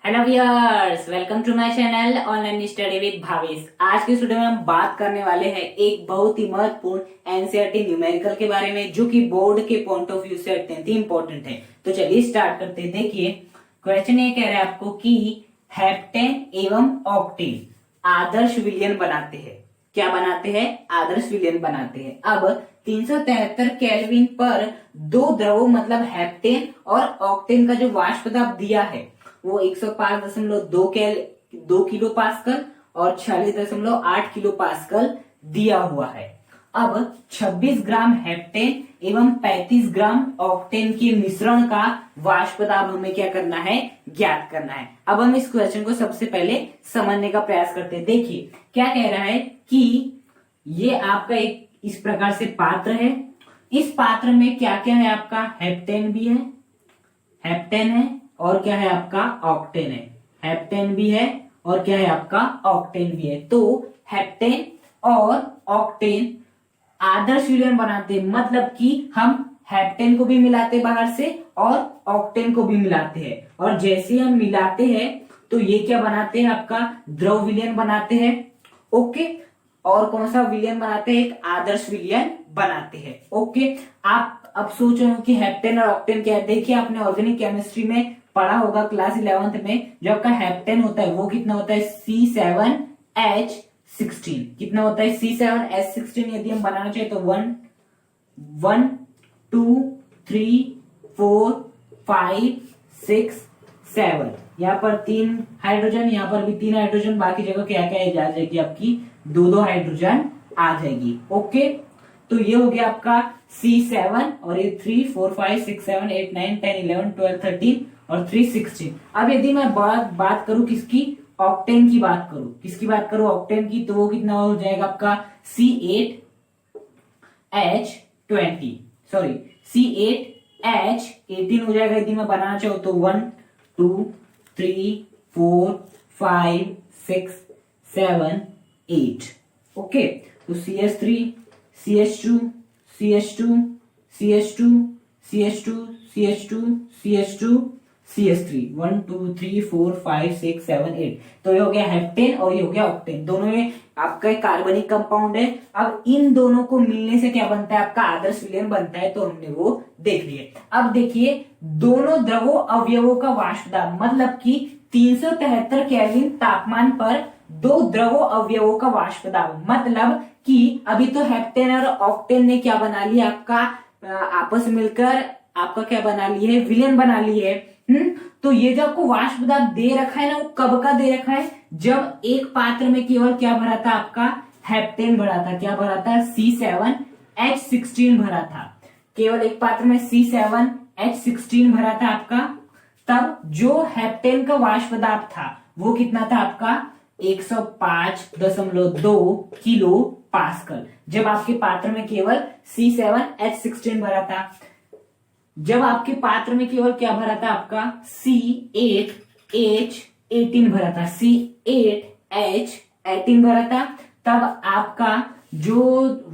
Hello viewers, welcome to my channel online study with Bhavesh. आज के video में हम बात करने वाले हैं एक बहुत ही महत्वपूर्ण एनसीईआरटी न्यूमेरिकल के बारे में, जो कि बोर्ड के पॉइंट ऑफ व्यू से अत्यंत ही इंपॉर्टेंट है। तो चलिए स्टार्ट करते हैं। देखिए क्वेश्चन ये कह रहा है आपको कि हेप्टेन एवं ऑक्टेन आदर्श विलयन बनाते हैं। क्या बनाते हैं? आदर्श विलयन बनाते हैं। अब 373 केल्विन पर दो द्रवों मतलब हेप्टेन और ऑक्टेन का जो वाष्प दाब दिया है वो 105.2 किलो पास्कल और 46.8 किलो पास्कल दिया हुआ है। अब 26 ग्राम हेप्टेन एवं 35 ग्राम ऑक्टेन के मिश्रण का वाष्प दाब हमें क्या करना है? ज्ञात करना है। अब हम इस क्वेश्चन को सबसे पहले समझने का प्रयास करते हैं। देखिए क्या कह रहा है कि ये आपका एक इस प्रकार से पात्र है। इस पात्र में क्या क्या है? आपका हेप्टेन भी है, हेप्टेन है और क्या है? आपका ऑक्टेन है। हेप्टेन भी है और क्या है? आपका ऑक्टेन भी है। तो हेप्टेन और ऑक्टेन आदर्श विलयन बनाते हैं, मतलब कि हम हेप्टेन को भी मिलाते बाहर से और ऑक्टेन को भी मिलाते हैं, और जैसे हम मिलाते हैं तो ये क्या बनाते हैं? आपका द्रव विलयन बनाते हैं। ओके, और कौन सा विलयन बनाते हैं? एक आदर्श विलयन बनाते हैं। ओके, आप अब सोच रहे हो कि हेप्टेन और ऑक्टेन क्या है। देखिए आपने ऑर्गेनिक केमिस्ट्री में पढ़ा होगा क्लास 11th में, जो आपका हेप्टेन होता है वो कितना होता है? C7H16। कितना होता है? C7H16। यदि हम बनाना चाहिए तो 1 2 3 4 5 6 7। यहाँ पर 3 हाइड्रोजन, यहाँ पर भी 3 हाइड्रोजन, बाकी जगह क्या क्या आ जाएगी? आपकी 2 हाइड्रोजन आ जाएगी। ओके, तो ये हो गया आपका C7 और ये 3 4 5 6 7 8 9 10 11 12 13 और 3 16। अब यदि मैं बात करूं किसकी? ऑक्टेन की बात करूं। किसकी बात करूं? ऑक्टेन की। तो वो कितना हो जाएगा आपका? C8H20, सॉरी C8H18 हो जाएगा। यदि मैं बनाना चाहूं तो 1 2 3 4 5 6 7 8। ओके, तो CH3 CH2 CH2 CH2 CH2 CH2 CH2 CH3 1 2 3 4 5 6 7 8। तो ये हो गया हेप्टेन और ये हो गया ऑक्टेन। दोनों में आपका कार्बनिक कंपाउंड है। अब इन दोनों को मिलने से क्या बनता है? आपका आदर्श विलयन बनता है। तो हमने वो देख लिया। अब देखिए दोनों द्रवों अवयवों का वाष्प दाब, मतलब कि 373 केल्विन तापमान पर दो द्रवों अवयवों का वाष्प दाब, मतलब कि अभी तो हेप्टेन और ऑक्टेन ने क्या बना लिया? आपका आपस में मिलकर आपका क्या बना लिया है? विलयन बना लिया है। तो ये जो आपको वाष्प दाब दे रखा है ना, वो कब का दे रखा है? जब एक पात्र में केवल क्या भरा था? आपका हेप्टेन भरा था। क्या भरा था? C7H16 भरा था। केवल एक पात्र में C7H16 भरा था आपका। तब जो हेप्टेन का वाष्प दाब था वो कितना था? आपका 105.2 किलो पास्कल, जब आपके पात्र में केवल C7H16 भरा था। जब आपके पात्र में केवल क्या भरा था? आपका C8H18 भरा था। C8H18 भरा था। तब आपका जो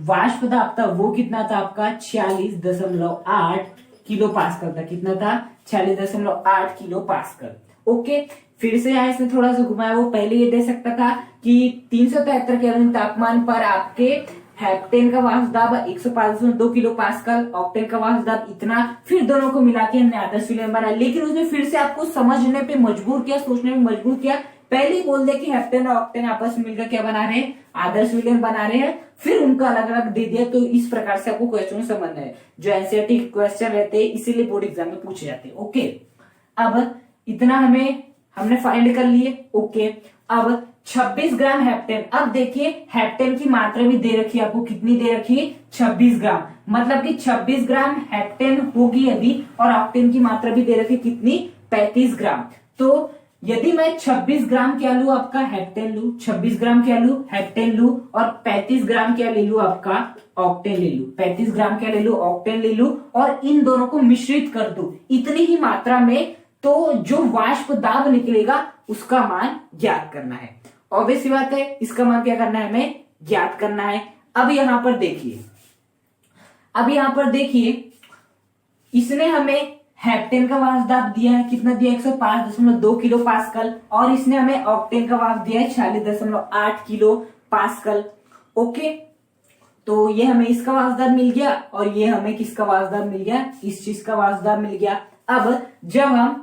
वाष्प दाब था वो कितना था? आपका 46.8 किलो पास्कल था। कितना था? 46.8 किलो पास्कल। ओके, फिर से यहां इसने थोड़ा सा घुमाया। वो पहले ये दे सकता था कि 373 केल्विन तापमान पर आपके हेप्टेन का वाष्प दाब 105.2 किलो पास्कल, ऑक्टेन का वाष्प दाब इतना, फिर दोनों को मिला के हमने आदर्श विलयन बनाया। लेकिन उसने फिर से आपको समझने पे मजबूर किया, सोचने में मजबूर किया। पहले ही बोल दे कि हेप्टेन और ऑक्टेन आपस में मिलकर क्या बना रहे हैं? आदर्श विलयन बना रहे हैं। फिर उनका अलग अलग दे दिया। तो इस प्रकार से आपको क्वेश्चन समझना है। जो एनसीईआरटी क्वेश्चन रहते हैं इसीलिए बोर्ड एग्जाम में पूछे जाते हैं। ओके, अब इतना हमने फाइंड कर लिए। ओके, अब 26 ग्राम हेप्टेन। अब देखिए हेप्टेन की मात्रा भी दे रखी है आपको। कितनी दे रखी है? 26 ग्राम। मतलब कि 26 ग्राम हेप्टेन होगी यदि, और ऑक्टेन की मात्रा भी दे रखी कितनी? 35 ग्राम। तो यदि मैं 26 ग्राम क्या लू? आपका हेप्टेन लू। 26 ग्राम क्या लू? हेप्टेन लू। और 35 ग्राम क्या ले लू? आपका ऑक्टेन ले लू। 35 ग्राम क्या ले लू? ऑक्टेन ले लू। और इन दोनों को मिश्रित कर दू इतनी ही मात्रा में, तो जो वाष्प दाब निकलेगा उसका मान ज्ञात करना है। ऑब्वियस सी बात है, इसका मान क्या करना है? हमें ज्ञात करना है। अब यहां पर देखिए इसने हमें हेप्टेन का वाष्प दाब दिया है, कितना दिया 105.2 किलो पास्कल, और इसने हमें ऑक्टेन का वाष्प दिया है 46.8 किलो पास्कल। ओके, तो ये हमें इसका वाष्प दाब मिल गया और ये हमें किसका वाष्प दाब मिल गया, इस चीज का वाष्प दाब मिल गया। अब जब हम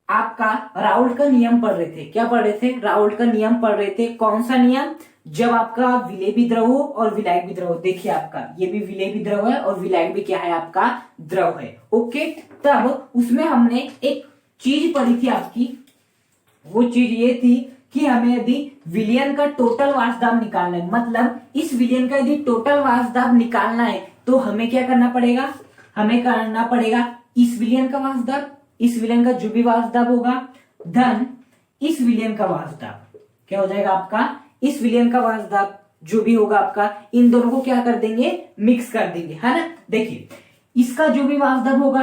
आपका राउल्ट का नियम पढ़ रहे थे, क्या पढ़ रहे थे, राउल्ट का नियम पढ़ रहे थे। कौन सा नियम, जब आपका विलेय भी द्रव हो और विलायक भी द्रव हो। देखिए आपका ये भी विलेय भी द्रव है और विलायक भी क्या है, आपका द्रव है। ओके, तब उसमें हमने एक चीज पढ़ी थी आपकी, वो चीज ये थी कि हमें यदि विलयन का टोटल वाष्प दाब निकालना है, मतलब इस विलयन का यदि टोटल वाष्प दाब निकालना है तो हमें क्या करना पड़ेगा, हमें करना पड़ेगा इस विलयन का वाष्प दाब, इस विलयन का जो भी वाष्प दाब होगा, धन इस विलयन का वाष्प दाब, क्या हो जाएगा आपका, इस विलयन का वाष्प दाब जो भी होगा आपका, इन दोनों को क्या कर देंगे, मिक्स कर देंगे, है ना। देखिए इसका जो भी वाष्प दाब होगा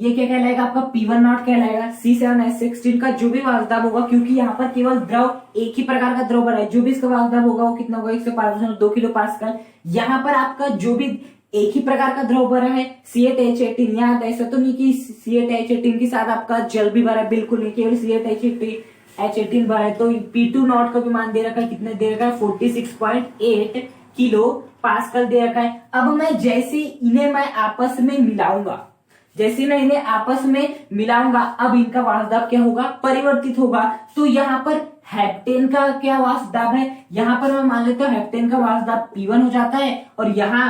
ये क्या कहलाएगा, आपका P1 नॉट कहलाएगा। C7H16 का जो भी वाष्प दाब होगा, क्योंकि यहाँ पर केवल द्रव एक ही प्रकार का द्रव बना है, जो भी इसका वाष्प दाब होगा वो कितना होगा, 105.2 किलो पास्कल। यहाँ पर आपका जो भी एक ही प्रकार का द्रव भरा है C8H18, यहाँ ऐसा तो नहीं कि C8H18 के साथ आपका जल भी भरा है, बिल्कुल नहीं, केवल C8H18 भरा है। तो P2 नॉट का भी मान दे रखा है, कितने दे रखा है, 46.8 किलो पास्कल दे रखा है। अब मैं जैसे इन्हें मैं आपस में मिलाऊंगा, जैसे मैं इन्हें आपस में मिलाऊंगा, अब इनका वाष्प दाब क्या होगा, परिवर्तित होगा। तो यहाँ पर हेप्टेन का क्या वाष्प दाब है, यहाँ पर मैं मान लेता हूँ हेप्टेन का वाष्प दाब P1 हो जाता है और यहाँ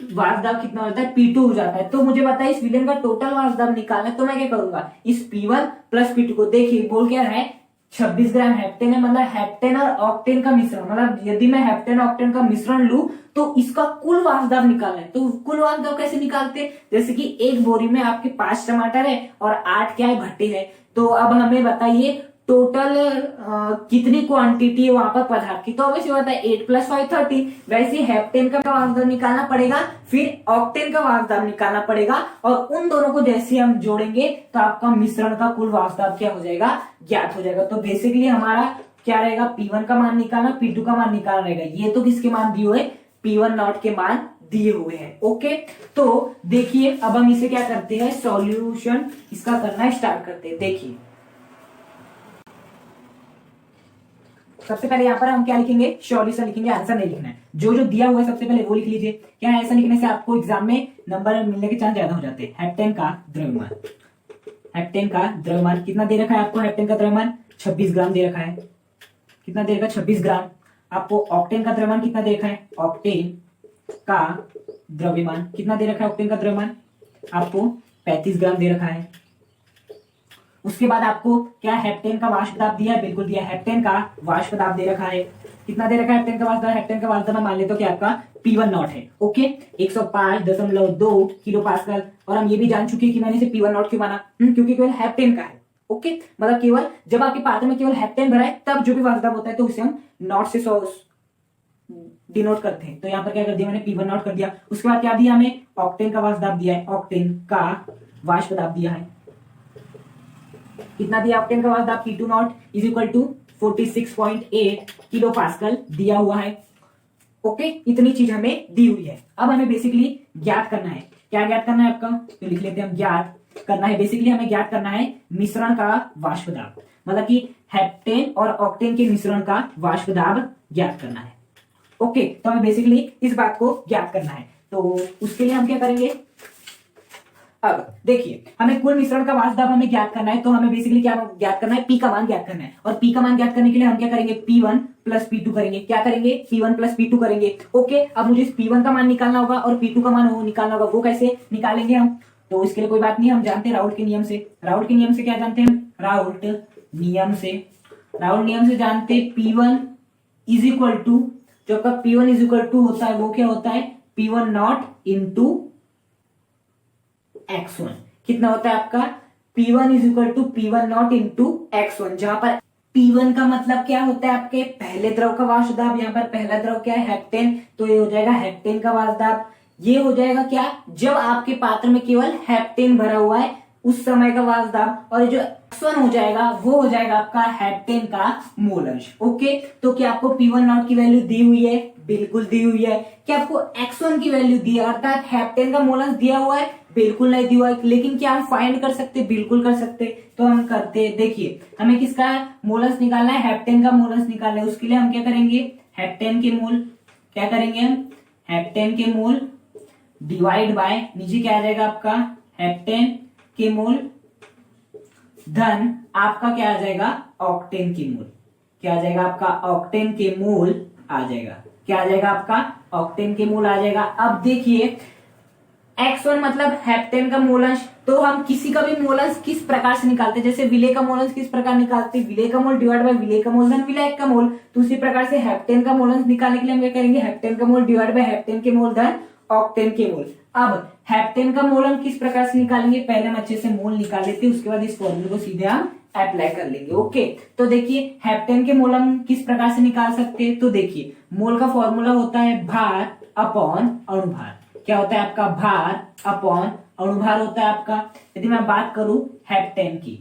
वाष्प दाब कितना होता है, P2 हो जाता है। तो मुझे पता है इस विलयन का टोटल वाष्प दाब निकालना है, तो मैं क्या करूंगा, इस P1 प्लस P2 को, देखिए बोल क्या रहा है, 26 ग्राम हेप्टेन है, मतलब हेप्टेन और ऑक्टेन का मिश्रण, मतलब यदि मैं हेप्टेन ऑक्टेन का मिश्रण लूं तो इसका कुल वाष्प दाब निकालना है। तो कुल वाष्प दाब कैसे निकालते हैं, जैसे कि एक बोरी में आपके 5 टमाटर है और 8 क्या है, भट्टे है। तो अब हमें बताइए टोटल कितनी क्वांटिटी है वहां पर पदार्थ की, तो हमें से होता है 8 + 5 30। वैसे हेप्टेन का वाष्प दाब निकालना पड़ेगा, फिर ऑक्टेन का वाष्प दाब निकालना पड़ेगा, और उन दोनों को जैसे हम जोड़ेंगे तो आपका मिश्रण का कुल वाष्प दाब क्या हो जाएगा, ज्ञात हो जाएगा। तो बेसिकली हमारा क्या रहेगा, P1 का मान निकालना, P2 का मान निकालना रहेगा। ये तो किसके मान दिए हुए, P1 नॉट के मान दिए हुए हैं। ओके, तो देखिए अब हम इसे क्या करते हैं, सॉल्यूशन इसका करना स्टार्ट करते हैं। देखिए सबसे पहले यहाँ पर हम क्या लिखेंगे, सॉल्यूशन लिखेंगे, आंसर नहीं लिखना है। जो जो दिया हुआ है सबसे पहले वो लिख लीजिए। क्या है, ऐसा लिखने से आपको एग्जाम में नंबर मिलने के चांस ज्यादा हो जाते हैं। हेप्टेन का द्रव्यमान, हेप्टेन का द्रव्यमान कितना दे रखा है आपको, हेप्टेन का द्रव्यमान 26 ग्राम दे रखा है, कितना दे रखा है, 26 ग्राम। आपको ऑक्टेन का द्रव्यमान कितना दे रखा है, ऑक्टेन का द्रव्यमान कितना दे रखा है, ऑक्टेन का द्रव्यमान आपको 35 ग्राम दे रखा है। उसके बाद आपको क्या हेप्टेन का वाष्प दाब दिया है, बिल्कुल दिया, हेप्टेन का वाष्प दाब दे रखा है, कितना दे रखा है हेप्टेन का वाष्प दाब, हेप्टेन का वाष्प दाब मान ले तो क्या आपका P1 नॉट है। Okay, 105.2 kilo pascal. और हम ये भी जान चुके हैं कि मैंने इसे P1 नॉट क्यों माना, क्योंकि केवल हेप्टेन का है। ओके, मतलब केवल जब आपके पात्र में केवल हेप्टेन भरा है तब जो भी वाष्प दाब होता है तो उसे हम नॉट से डिनोट करते हैं। तो यहाँ पर क्या कर दिया मैंने, P1 नॉट कर दिया। उसके बाद क्या दिया हमें, ऑक्टेन का वाष्प दाब दिया है, ऑक्टेन का वाष्प दाब दिया है, कितना दिया, ऑक्टेन का वाष्प दाब P2 naught is equal to 46.8 kilo pascal दिया हुआ है। ओके, इतनी चीज हमें दी हुई है। अब हमें बेसिकली ज्ञात करना है, क्या ज्ञात करना है आपका, तो लिख लेते हैं हम, ज्ञात करना है, बेसिकली हमें ज्ञात करना है मिश्रण का वाष्प दाब, मतलब कि हेप्टेन और ऑक्टेन के मिश्रण का वाष्प दाब ज्ञात करना है। ओके, तो हमें बेसिकली इस बात को ज्ञात करना है। तो उसके लिए हम क्या करेंगे, अब देखिए हमें कुल मिश्रण का वाष्प दाब हमें ज्ञात करना है, तो हमें बेसिकली क्या ज्ञात करना है, P का मान ज्ञात करना है। और P का मान ज्ञात करने के लिए हम क्या करेंगे, P1 प्लस P2 करेंगे। क्या करेंगे, P1 प्लस P2 करेंगे। ओके, अब मुझे इस P1 का मान निकालना होगा और P2 का मान निकालना होगा। वो कैसे निकालेंगे हम, तो इसके लिए कोई बात नहीं, हम जानते हैं राउल्ट के नियम से। राउल्ट के नियम से क्या जानते हैं, राउल्ट नियम से जानते हैं P1 इज इक्वल टू, जो आपका P1 इज इक्वल टू होता है वो क्या होता है, P1 नॉट इंटू x1। कितना होता है आपका, P1 is equal to P1 naught into x1, जहां पर P1 का मतलब क्या होता है, आपके पहले द्रव का वाष्प दाब। यहाँ पर पहला द्रव क्या है, हेप्टेन, तो ये हो जाएगा हेप्टेन का वाष्प दाब। ये हो जाएगा क्या, जब आपके पात्र में केवल हेप्टेन भरा हुआ है उस समय का वाष्प दाब। और जो x1 हो जाएगा वो हो जाएगा आपका हेप्टेन का मोल अंश। ओके, तो क्या आपको P1 नॉट की वैल्यू दी हुई है, बिल्कुल दी हुई है। क्या आपको x1 की वैल्यू दी है, अर्थात हेप्टेन का मोल अंश दिया हुआ है, बिल्कुल नहीं दिया हुआ, लेकिन क्या हम फाइंड कर सकते? बिल्कुल कर सकते। तो हम करते, देखिए हमें किसका मोलस निकालना है? हेप्टेन का मोलस निकालना है। उसके लिए हम क्या करेंगे? हेप्टेन के मोल, क्या करेंगे हम? हेप्टेन के मोल डिवाइड बाय, नीचे क्या आ जाएगा आपका? हेप्टेन के मोल धन आपका क्या आ जाएगा? ऑक्टेन के मोल। क्या आ जाएगा आपका? ऑक्टेन के मोल आ जाएगा। क्या आ जाएगा आपका? ऑक्टेन के मोल आ जाएगा। अब देखिए X1 मतलब हेप्टेन का मोलंश, तो हम किसी का भी मोलंश किस प्रकार से निकालते हैं? जैसे विलेय का मोलंश किस प्रकार निकालते हैं? विलेय का मोल डिवाइड बाय विलेय का मोल धन विलायक का मोल। तो उसी प्रकार से हेप्टेन का मोलंश निकालने के लिए हम क्या करेंगे? हेप्टेन का मोल डिवाइड बाय हेप्टेन के मोल धन ऑक्टेन के मोल। अब हेप्टेन का मोल हम किस प्रकार से निकालेंगे? पहले हम अच्छे से मोल निकाल लेते हैं, उसके बाद इस फॉर्मूले को सीधे हम अप्लाई कर लेंगे। ओके, तो देखिए हेप्टेन के मोल हम किस प्रकार से निकाल सकते हैं? तो देखिए मोल का फॉर्मूला होता है भार अपॉन अणुभार। क्या होता है आपका? भार अपॉन अणुभार होता है आपका। यदि मैं बात करूं हेप्टेन की,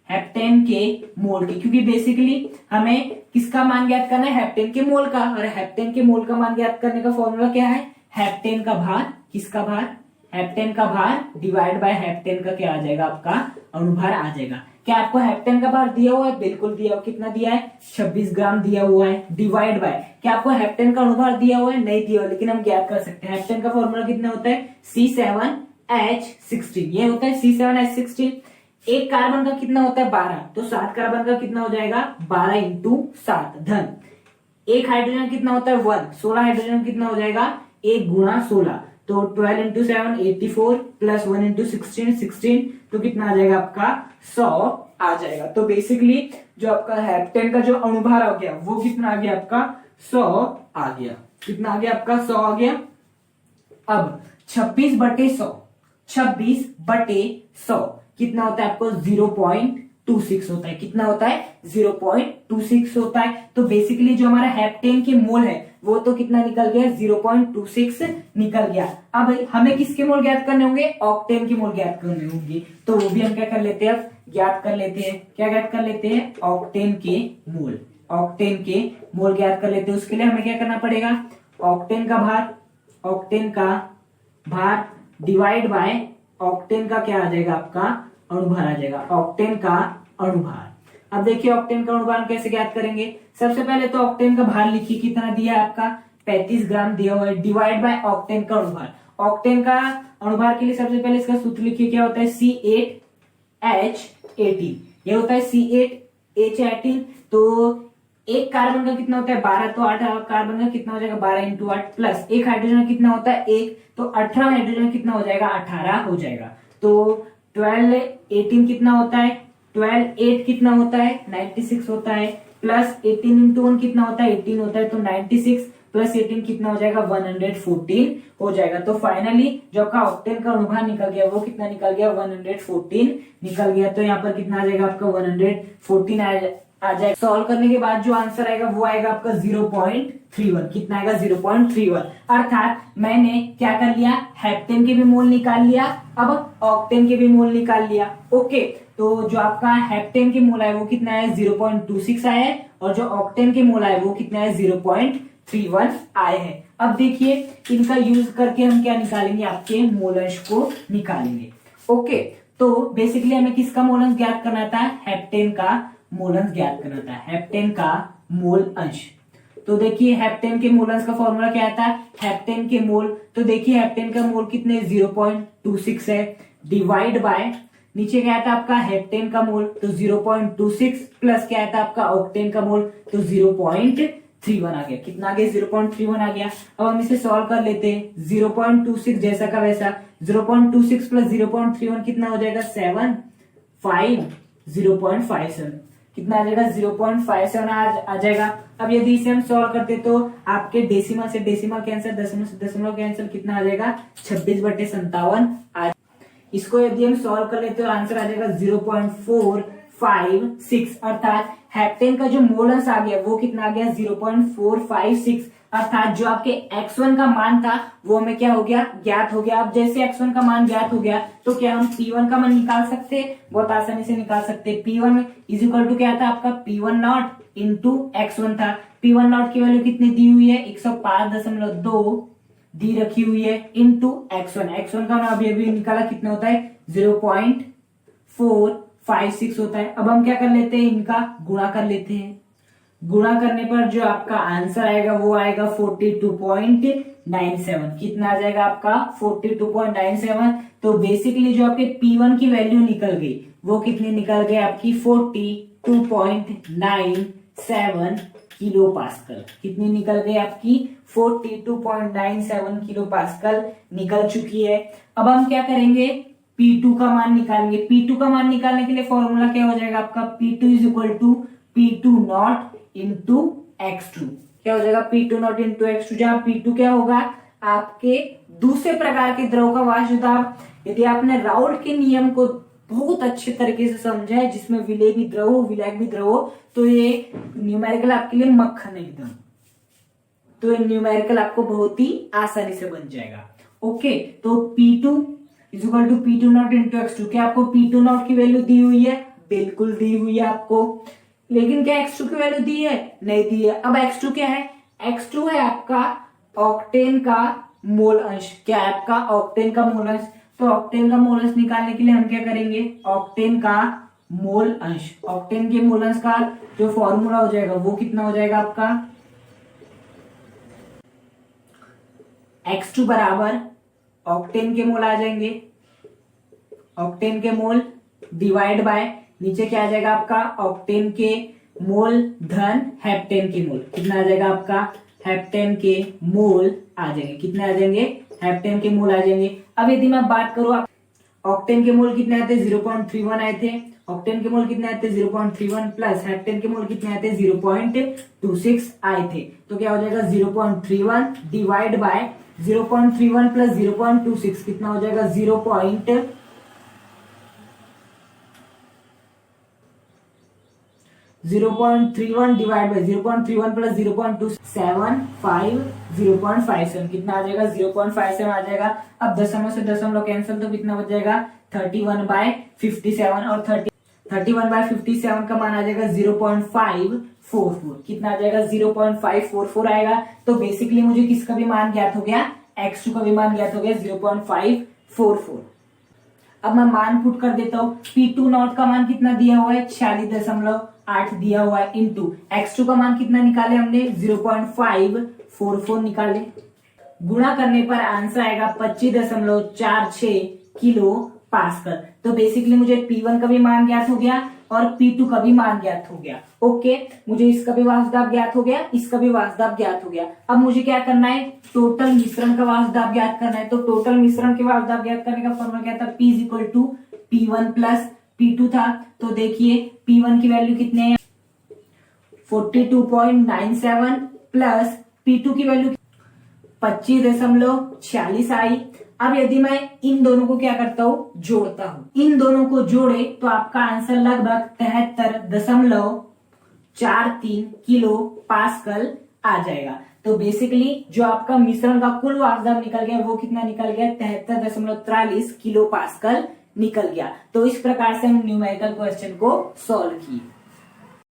हेप्टेन के मोल की, क्योंकि बेसिकली हमें किसका मान ज्ञात करना है? हेप्टेन के मोल का। और हेप्टेन के मोल का मान ज्ञात करने का फॉर्मूला क्या है? हेप्टेन का भार, किसका भार? हेप्टेन का भार डिवाइड बाय हेप्टेन का क्या आ जाएगा आपका? अणुभार आ जाएगा। क्या आपको हेप्टेन का भार दिया हुआ है? बिल्कुल दिया हुआ। कितना दिया है? 26 ग्राम दिया हुआ है। डिवाइड बाय, क्या आपको हेप्टेन का अणुभार दिया हुआ है? नहीं दिया हुआ, लेकिन हम ज्ञात कर सकते हैं। हेप्टेन का फॉर्मूला कितना होता है? C7H16। ये होता है C7H16। एक कार्बन का कितना होता है? 12। तो 7 कार्बन का कितना हो जाएगा? 12 इंटू 7 धन एक हाइड्रोजन कितना होता है? 1। 16 हाइड्रोजन कितना हो जाएगा? 1 गुणा 16। तो 12 इंटू 7 84 प्लस 1 इंटू 16 तो कितना आ जाएगा आपका? 100 आ जाएगा। तो बेसिकली जो आपका हेप्टेन का जो अणुभार आ गया वो कितना आ गया आपका? 100 आ गया। कितना आ गया आपका? 100 आ गया। अब 26/100, 26/100 कितना होता है आपको? 0.26 होता है। कितना होता है? 0.26 होता है। तो बेसिकली जो हमारा हेप्टेन के मोल है वो तो कितना निकल गया? 0.26 निकल गया। अब हमें किसके मोल ज्ञात करने होंगे? ऑक्टेन के मोल ज्ञात करने होंगे। तो वो भी हम क्या कर लेते हैं? अब ज्ञात कर लेते हैं। क्या ज्ञात कर लेते हैं? ऑक्टेन के मोल। ऑक्टेन के मोल ज्ञात कर लेते हैं। उसके लिए हमें क्या करना पड़ेगा? ऑक्टेन का भार, ऑक्टेन का भार डिवाइड बाय ऑक्टेन का क्या आ जाएगा आपका? अणुभार आ जाएगा। ऑक्टेन का अणुभार। अब देखिए ऑक्टेन का अणुभार कैसे ज्ञात करेंगे? सबसे पहले तो ऑक्टेन का भार लिखिए, कितना दिया है आपका? 35 ग्राम दिया हुआ है। डिवाइड बाय ऑक्टेन का अणुभार। ऑक्टेन का अणुभार के लिए सबसे पहले इसका सूत्र लिखिए, क्या होता है? C8H18। ये होता है C8H18। तो एक कार्बन का कितना होता है? 12। तो 8 कार्बन का कितना हो जाएगा? 12 इंटू 8 प्लस एक हाइड्रोजन कितना होता है? 1। तो 18 हाइड्रोजन कितना हो जाएगा? 18 हो जाएगा। तो 12 18 कितना होता है? 12 8 कितना होता है? 96 होता है। प्लस 18 इंटू 1 कितना होता है? 18 होता है। तो 96 प्लस 18 कितना हो जाएगा? 114 हो जाएगा। तो फाइनली जो आपका ऑक्टेन का अणुभार निकल गया वो कितना निकल गया? 114 निकल गया। तो यहाँ पर कितना आ जाएगा आपका? 114 आ जाएगा। सॉल्व करने के बाद जो आंसर आएगा वो आएगा आपका 0.31। कितना आएगा? 0.31। अर्थात मैंने क्या कर लिया? हेप्टेन के भी मोल निकाल लिया, अब ऑक्टेन के भी मोल निकाल लिया। ओके, तो जो आपका हेप्टेन के मोल है वो कितना है? 0.26 आया है। और जो ऑक्टेन के मोल है वो कितना है? 0.31 आए हैं। अब देखिए इनका यूज करके हम क्या निकालेंगे? आपके मोलंश को निकालेंगे। ओके, तो बेसिकली हमें किसका मोलंश ज्ञात करना था? हेप्टेन का मोलंश ज्ञात करना था। हेप्टेन का मोल अंश। तो देखिए हेप्टेन के मोल अंश का फॉर्मूला क्या आता है? हेप्टेन के मोल, तो देखिए हेप्टेन का मोल कितने? 0.26 है। डिवाइड बाय नीचे क्या आता है आपका? हेप्टेन का मोल, तो 0.26 प्लस क्या आता है आपका? ऑक्टेन का मोल, तो 0.31 आ गया। कितना आ गया? 0.31 आ गया। अब हम इसे सॉल्व कर लेते हैं। 0.26 जैसा का वैसा, 0.26 प्लस 0.31 कितना हो जाएगा? 0.57 कितना आ जाएगा? 0.57 आ जाएगा। अब यदि इसे हम सॉल्व करते तो आपके डेसिमल से डेसिमल कैंसिल, दशमलव से दशमलव कैंसिल, कितना आ जाएगा? 26/57 इसको यदि हम सॉल्व कर लेते तो आंसर आ जाएगा 0.456। अर्थात हेप्टेन का जो मोल अंश आ गया वो कितना आ गया? 0.456। अर्थात जो आपके x1 का मान था वो हमें क्या हो गया? ज्ञात हो गया। अब जैसे x1 का मान ज्ञात हो गया तो क्या हम P1 का मान निकाल सकते? बहुत आसानी से निकाल सकते। P1 इज इक्वल टू क्या था आपका? P1 नॉट इंटू x1 था। P1 नॉट की वैल्यू कितनी दी हुई है? 105.2 दी रखी हुई है इनटू x1। x1 का अभी अभी निकाला, कितना होता है 0.456 होता है। अब हम क्या कर लेते हैं, इनका गुणा कर लेते हैं। गुणा करने पर जो आपका आंसर आएगा वो आएगा 42.97। कितना आ जाएगा आपका 42.97। तो बेसिकली जो आपके P1 की वैल्यू निकल गई वो कितनी निकल गई आपकी 42.97 किलो पास्कल। कितनी निकल गई आपकी 42.97 किलो पास्कल निकल चुकी है। अब हम क्या करेंगे, P2 का मान निकालेंगे। P2 का मान निकालने के लिए फॉर्मूला क्या हो जाएगा आपका, P2 is equal to P2 naught into x2। क्या हो जाएगा P2 नॉट इंटू x2, जहां P2 क्या होगा आपके दूसरे प्रकार के द्रव का वाष्प दाब। यदि आपने राउल्ट के नियम को बहुत अच्छे तरीके से समझा है, जिसमें विलेय भी द्रव हो विलायक भी द्रव हो, तो ये न्यूमेरिकल आपके लिए मक्खन एकदम। तो ये न्यूमेरिकल आपको बहुत ही आसानी से बन जाएगा। ओके, तो P2 is equal to P2 naught into x2। क्या आपको P2 नॉट की वैल्यू दी हुई है? बिल्कुल दी हुई है आपको। लेकिन क्या x2 की वैल्यू दी है? नहीं दी है। अब x2 क्या है? x2 है आपका ऑक्टेन का मोल अंश। क्या है आपका ऑक्टेन का मोल अंश? तो ऑक्टेन का मोल अंश निकालने के लिए हम क्या करेंगे, ऑक्टेन का मोल अंश, ऑक्टेन के मोल अंश का जो फॉर्मूला हो जाएगा वो कितना हो जाएगा आपका x2 बराबर ऑक्टेन के मोल आ जाएंगे, ऑक्टेन के मोल डिवाइड बाय नीचे क्या आ जाएगा आपका ऑक्टेन के मोल धन हेप्टेन के मोल। कितना आ जाएगा आपका हेप्टेन के मोल आ जाएंगे। कितने आ जाएंगे? हेप्टेन के मोल आ जाएंगे। अब यदि मैं बात करूं ऑक्टेन के मोल कितने आते? 0.31 आए थे। ऑक्टेन के मोल कितने आते? 0.31 प्लस हेप्टेन के मोल कितने आते? 0.26 आए थे। तो क्या हो जाएगा 0.31 डिवाइड बाय 0.31 प्लस 0.26 कितना हो जाएगा 0.31 डिवाइड बाय 0.31 प्लस 0.275 0.57 कितना आ जाएगा 0.57 आ जाएगा। अब दशमलव से दशमलव कैंसिल, तो कितना बच जाएगा 31/57 और 31/57 का मान आ जाएगा 0.544। कितना आ जाएगा 0.544 आएगा। तो बेसिकली मुझे किसका भी मान ज्ञात हो गया, x2 का भी मान ज्ञात हो गया 0.544। अब मैं मान पुट कर देता हूं। P2 नॉट का मान कितना दिया हुआ है 46.8 दिया हुआ है इंटू x2 का मान कितना निकाले हमने 0.544 निकाले। गुणा करने पर आंसर आएगा 25.46 किलो पास्कल। तो बेसिकली मुझे P1 का भी मान ज्ञात हो गया और P2 का भी मान ज्ञात हो गया। ओके, मुझे इसका भी वाष्प दाब ज्ञात हो गया, इसका भी वाष्प दाब ज्ञात हो गया। अब मुझे क्या करना है, टोटल मिश्रण का वाष्प दाब ज्ञात करना है। तो टोटल मिश्रण के वाष्प दाब ज्ञात करने का फॉर्मूला क्या था, P is equal to P1 plus P2 था। तो देखिए P1 की वैल्यू कितने है 42.97 प्लस P2 की वैल्यू 25.46 आई। अब यदि मैं इन दोनों को क्या करता हूं, जोड़ता हूं, इन दोनों को जोड़े तो आपका आंसर लगभग 73.43 किलो पास्कल आ जाएगा। तो बेसिकली जो आपका मिश्रण का कुल वाष्प दाब निकल गया वो कितना निकल गया 73.43 किलो पास्कल निकल गया। तो इस प्रकार से हम न्यूमेरिकल क्वेश्चन को सॉल्व किए।